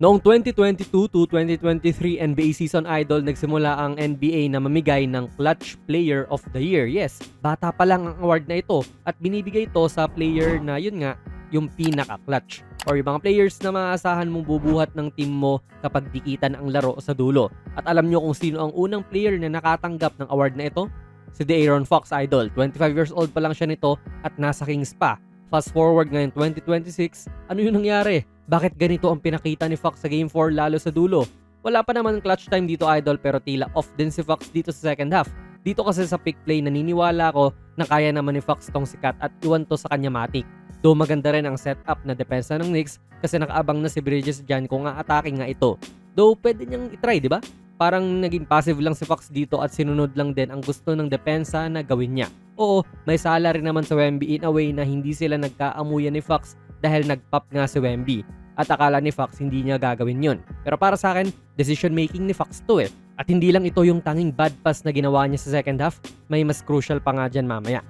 Noong 2022 to 2023 NBA season idol, nagsimula ang NBA na mamigay ng Clutch Player of the Year. Yes, bata pa lang ang award na ito at binibigay ito sa player na yun nga, yung pinaka-clutch or yung mga players na maaasahan mong bubuhat ng team mo kapag dikitan ang laro sa dulo. At alam nyo kung sino ang unang player na nakatanggap ng award na ito? Si De'Aaron Fox idol. 25 years old pa lang siya nito at nasa Kings pa. Fast forward ngayon 2026, ano yung nangyari? Bakit ganito ang pinakita ni Fox sa Game 4 lalo sa dulo? Wala pa naman clutch time dito idol pero tila off din si Fox dito sa second half. Dito kasi sa pick play naniniwala ko na kaya naman ni Fox tong sikat at iwan to sa kanya matik. Though maganda rin ang setup na depensa ng Knicks kasi nakaabang na si Bridges dyan kung attacking nga ito. Though pwede niyang itry, di ba? Parang naging passive lang si Fox dito at sinunod lang din ang gusto ng depensa na gawin niya. Oo, may sala rin naman sa Wemby in a way na hindi sila nagkaamuyan ni Fox dahil nag-pop nga si Wemby. At akala ni Fox hindi niya gagawin yun. Pero para sa akin, decision making ni Fox to eh. At hindi lang ito yung tanging bad pass na ginawa niya sa second half, may mas crucial pa nga dyan mamaya.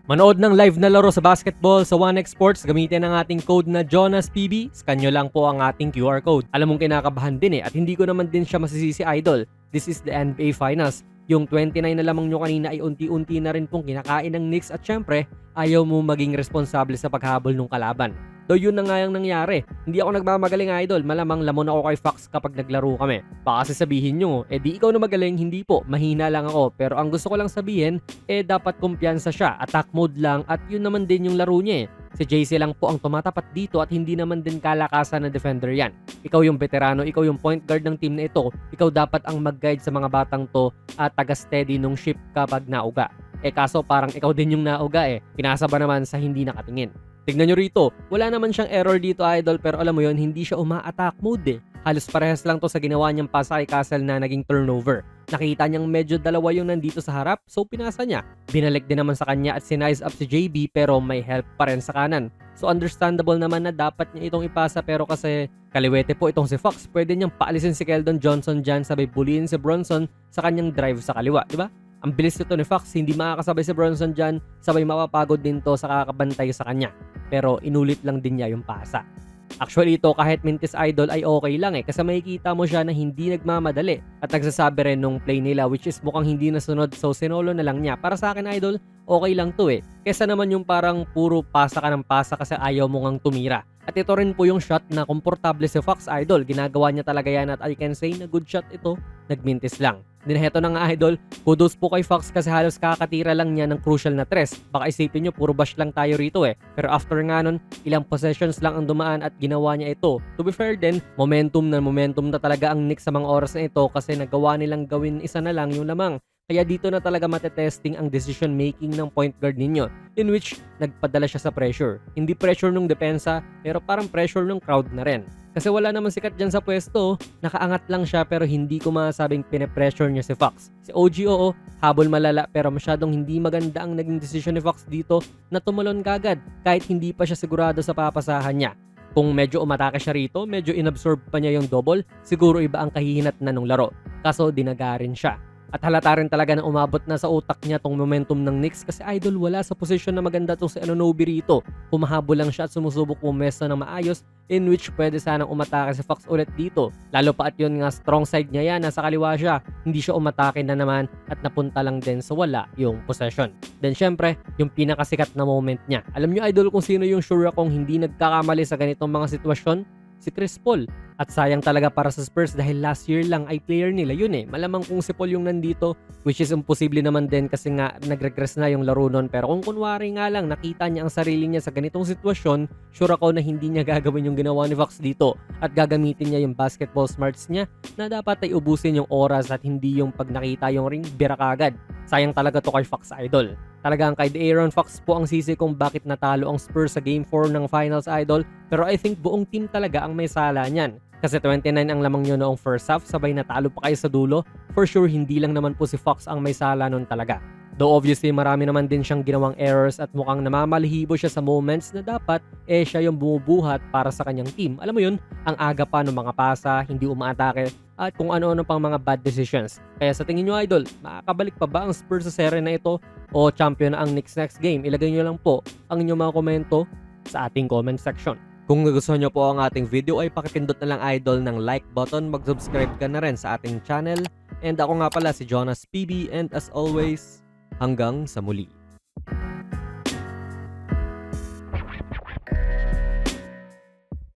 Manood ng live na laro sa basketball sa 1x Sports, gamitin ang ating code na JONASPB. Scan nyo lang po ang ating QR code. Alam mong kinakabahan din eh at hindi ko naman din siya masisisi idol. This is the NBA Finals. Yung 29 na lamang nyo kanina ay unti-unti na rin pong kinakain ng Knicks at syempre ayaw mo maging responsable sa paghabol ng kalaban. Though yun na nga yung nangyari. Hindi ako nagmamagaling idol, malamang lamon ako kay Fox kapag naglaro kami. Baka sasabihin nyo, di ikaw na magaling, hindi po, mahina lang ako. Pero ang gusto ko lang sabihin, dapat kumpiyansa siya, attack mode lang at yun naman din yung laro niya eh. Si JC lang po ang tumatapat dito at hindi naman din kalakasan na defender yan. Ikaw yung veterano, ikaw yung point guard ng team na ito, ikaw dapat ang mag-guide sa mga batang to at taga-steady nung ship kapag nauga. Kaso parang ikaw din yung nauga pinasa ba naman sa hindi nakatingin. Tignan nyo rito, wala naman siyang error dito idol pero alam mo yon hindi siya uma-attack mode Halos parehas lang to sa ginawa niyang pasa kay Castle na naging turnover. Nakita niyang medyo dalawa yung nandito sa harap so pinasa niya. Binalik din naman sa kanya at sinize up si JB pero may help pa rin sa kanan. So understandable naman na dapat niya itong ipasa pero kasi kaliwete po itong si Fox. Pwede niyang paalisin si Keldon Johnson dyan sabay buliin si Bronson sa kanyang drive sa kaliwa, di ba? Ang bilis nito ni Fox, hindi makakasabay si Bronson dyan, sabay mapapagod din to sa kakabantay sa kanya. Pero inulit lang din niya yung pasa. Actually ito kahit mintis idol ay okay lang kasi makikita mo siya na hindi nagmamadali at nagsasabi rin nung play nila which is mukhang hindi nasunod so sinolo na lang niya. Para sa akin idol, okay lang to Kesa naman yung parang puro pasa ka ng pasa kasi ayaw mo ngang tumira. At ito rin po yung shot na komportable si Fox idol. Ginagawa niya talaga yan at I can say na good shot ito. Nagmintis lang. Din heto na nga idol, kudos po kay Fox kasi halos kakatira lang niya ng crucial na tres. Baka isipin nyo puro bash lang tayo rito Pero after nga nun, ilang possessions lang ang dumaan at ginawa niya ito. To be fair din, momentum na talaga ang Knicks sa mga oras na ito kasi nagawa nilang gawin isa na lang yung lamang. Kaya dito na talaga matetesting ang decision making ng point guard ninyo in which nagpadala siya sa pressure. Hindi pressure ng depensa pero parang pressure ng crowd na rin. Kasi wala naman sikat dyan sa pwesto, nakaangat lang siya pero hindi ko masabing pine-pressure niya si Fox. Si OG oo, habol malala pero masyadong hindi maganda ang naging decision ni Fox dito na tumalon kagad kahit hindi pa siya sigurado sa papasahan niya. Kung medyo umatake siya rito, medyo inabsorb pa niya yung double, siguro iba ang kahihinat na nung laro. Kaso dinagarin siya. At halata rin talaga na umabot na sa utak niya tong momentum ng Knicks kasi idol wala sa posisyon na maganda tong si Anunoby rito. Humahabol lang siya at sumusubok pumesto ng maayos in which pwede sanang umatake si Fox ulit dito. Lalo pa at yun nga strong side niya yan, nasa kaliwa siya. Hindi siya umatake na naman at napunta lang din sa wala yung possession. Then syempre, yung pinakasikat na moment niya. Alam niyo idol kung sino yung sure akong hindi nagkakamali sa ganitong mga sitwasyon? Si Chris Paul. At sayang talaga para sa Spurs dahil last year lang ay player nila yun Malamang kung si Paul yung nandito, which is imposible naman din kasi nga nag-regress na yung laro nun. Pero kung kunwari nga lang nakita niya ang sarili niya sa ganitong sitwasyon, sure ako na hindi niya gagawin yung ginawa ni Fox dito at gagamitin niya yung basketball smarts niya na dapat ay ubusin yung oras at hindi yung pag nakita yung ring, bira kagad. Sayang talaga to kay Fox idol. Talagang kay De'Aaron Fox po ang sisi kung bakit natalo ang Spurs sa Game 4 ng Finals idol. Pero I think buong team talaga ang may sala niyan. Kasi 29 ang lamang nyo noong first half, sabay natalo pa kayo sa dulo. For sure, hindi lang naman po si Fox ang may sala nun talaga. Though obviously marami naman din siyang ginawang errors at mukhang namamalahibo siya sa moments na dapat siya yung bumubuhat para sa kanyang team. Alam mo yun, ang aga pa ng mga pasa, hindi umaatake at kung ano-ano pang mga bad decisions. Kaya sa tingin nyo idol, makakabalik pa ba ang Spurs sa serye na ito o champion na ang next game? Ilagay nyo lang po ang inyong mga komento sa ating comment section. Kung nagustuhan nyo po ang ating video ay pakipindot na lang idol ng like button, mag-subscribe ka na rin sa ating channel. And ako nga pala si Jonas PB and as always, hanggang sa muli.